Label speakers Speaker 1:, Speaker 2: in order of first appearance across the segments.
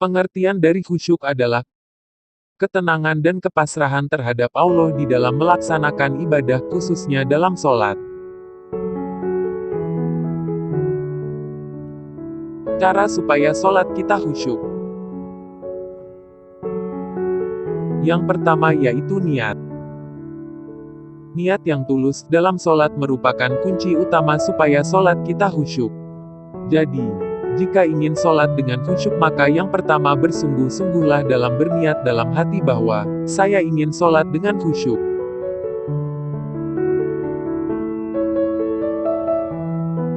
Speaker 1: Pengertian dari khusyuk adalah ketenangan dan kepasrahan terhadap Allah di dalam melaksanakan ibadah, khususnya dalam sholat. Cara supaya sholat kita khusyuk. Yang pertama yaitu niat. Niat yang tulus dalam sholat merupakan kunci utama supaya sholat kita khusyuk. Jadi, jika ingin sholat dengan khusyuk maka yang pertama bersungguh-sungguhlah dalam berniat dalam hati bahwa, saya ingin sholat dengan khusyuk.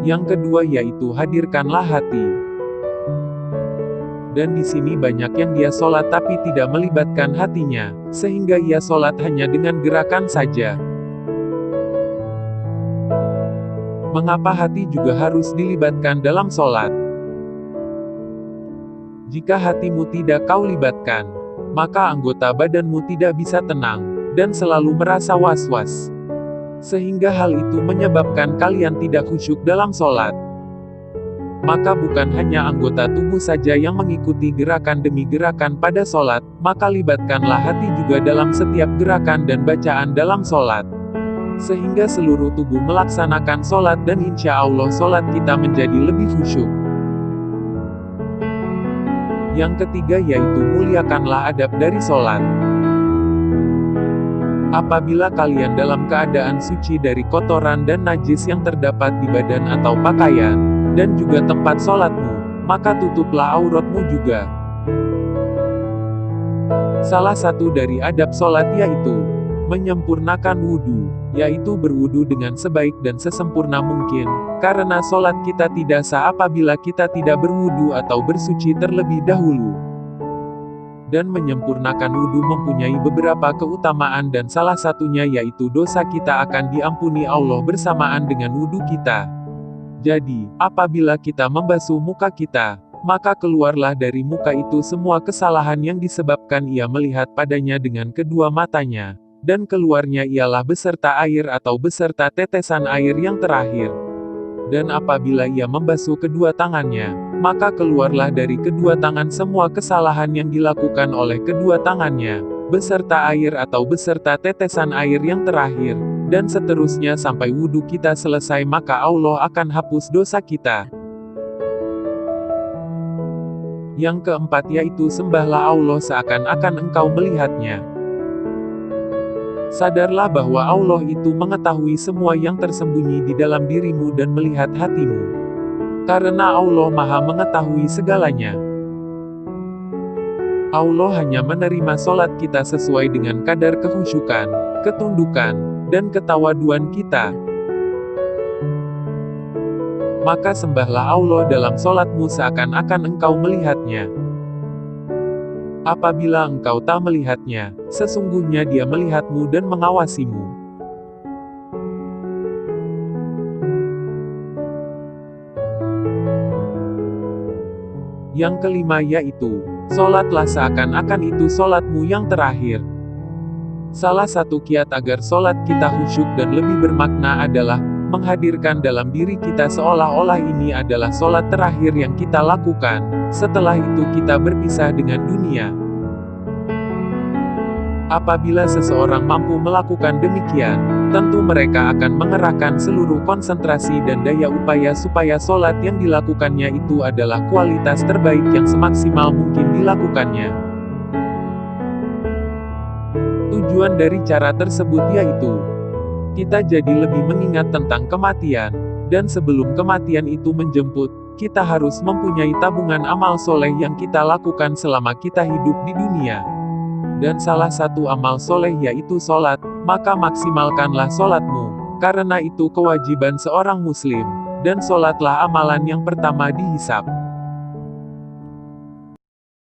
Speaker 1: Yang kedua yaitu hadirkanlah hati. Dan di sini banyak yang dia sholat tapi tidak melibatkan hatinya, sehingga ia sholat hanya dengan gerakan saja. Mengapa hati juga harus dilibatkan dalam sholat? Jika hatimu tidak kau libatkan, maka anggota badanmu tidak bisa tenang, dan selalu merasa was-was. Sehingga hal itu menyebabkan kalian tidak khusyuk dalam sholat. Maka bukan hanya anggota tubuh saja yang mengikuti gerakan demi gerakan pada sholat, maka libatkanlah hati juga dalam setiap gerakan dan bacaan dalam sholat. Sehingga seluruh tubuh melaksanakan sholat dan insya Allah sholat kita menjadi lebih khusyuk. Yang ketiga yaitu muliakanlah adab dari sholat. Apabila kalian dalam keadaan suci dari kotoran dan najis yang terdapat di badan atau pakaian, dan juga tempat sholatmu, maka tutuplah auratmu juga. Salah satu dari adab sholat yaitu menyempurnakan wudhu, yaitu berwudhu dengan sebaik dan sesempurna mungkin, karena sholat kita tidak sah apabila kita tidak berwudhu atau bersuci terlebih dahulu. Dan menyempurnakan wudhu mempunyai beberapa keutamaan dan salah satunya yaitu dosa kita akan diampuni Allah bersamaan dengan wudhu kita. Jadi, apabila kita membasuh muka kita, maka keluarlah dari muka itu semua kesalahan yang disebabkan ia melihat padanya dengan kedua matanya, dan keluarnya ialah beserta air atau beserta tetesan air yang terakhir. Dan apabila ia membasuh kedua tangannya, maka keluarlah dari kedua tangan semua kesalahan yang dilakukan oleh kedua tangannya, beserta air atau beserta tetesan air yang terakhir, dan seterusnya sampai wudhu kita selesai maka Allah akan hapus dosa kita. Yang keempat yaitu sembahlah Allah seakan-akan engkau melihatnya. Sadarlah bahwa Allah itu mengetahui semua yang tersembunyi di dalam dirimu dan melihat hatimu. Karena Allah Maha mengetahui segalanya. Allah hanya menerima sholat kita sesuai dengan kadar kekhusyukan, ketundukan, dan ketawaduan kita. Maka sembahlah Allah dalam sholatmu seakan-akan engkau melihatnya. Apabila engkau tak melihatnya, sesungguhnya dia melihatmu dan mengawasimu. Yang kelima yaitu, sholatlah seakan-akan itu sholatmu yang terakhir. Salah satu kiat agar sholat kita khusyuk dan lebih bermakna adalah, menghadirkan dalam diri kita seolah-olah ini adalah sholat terakhir yang kita lakukan, setelah itu kita berpisah dengan dunia. Apabila seseorang mampu melakukan demikian, tentu mereka akan mengerahkan seluruh konsentrasi dan daya upaya supaya sholat yang dilakukannya itu adalah kualitas terbaik yang semaksimal mungkin dilakukannya. Tujuan dari cara tersebut yaitu, kita jadi lebih mengingat tentang kematian, dan sebelum kematian itu menjemput, kita harus mempunyai tabungan amal soleh yang kita lakukan selama kita hidup di dunia. Dan salah satu amal soleh yaitu sholat, maka maksimalkanlah sholatmu, karena itu kewajiban seorang muslim, dan sholatlah amalan yang pertama dihisab.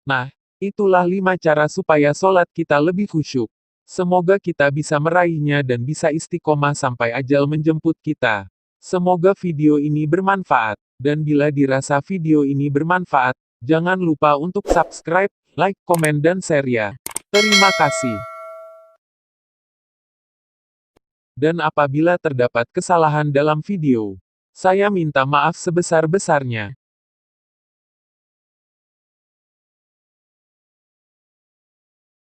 Speaker 1: Nah, itulah 5 cara supaya sholat kita lebih khusyuk. Semoga kita bisa meraihnya dan bisa istiqomah sampai ajal menjemput kita. Semoga video ini bermanfaat, dan bila dirasa video ini bermanfaat, jangan lupa untuk subscribe, like, komen dan share ya. Terima kasih. Dan apabila terdapat kesalahan dalam video, saya minta maaf sebesar-besarnya.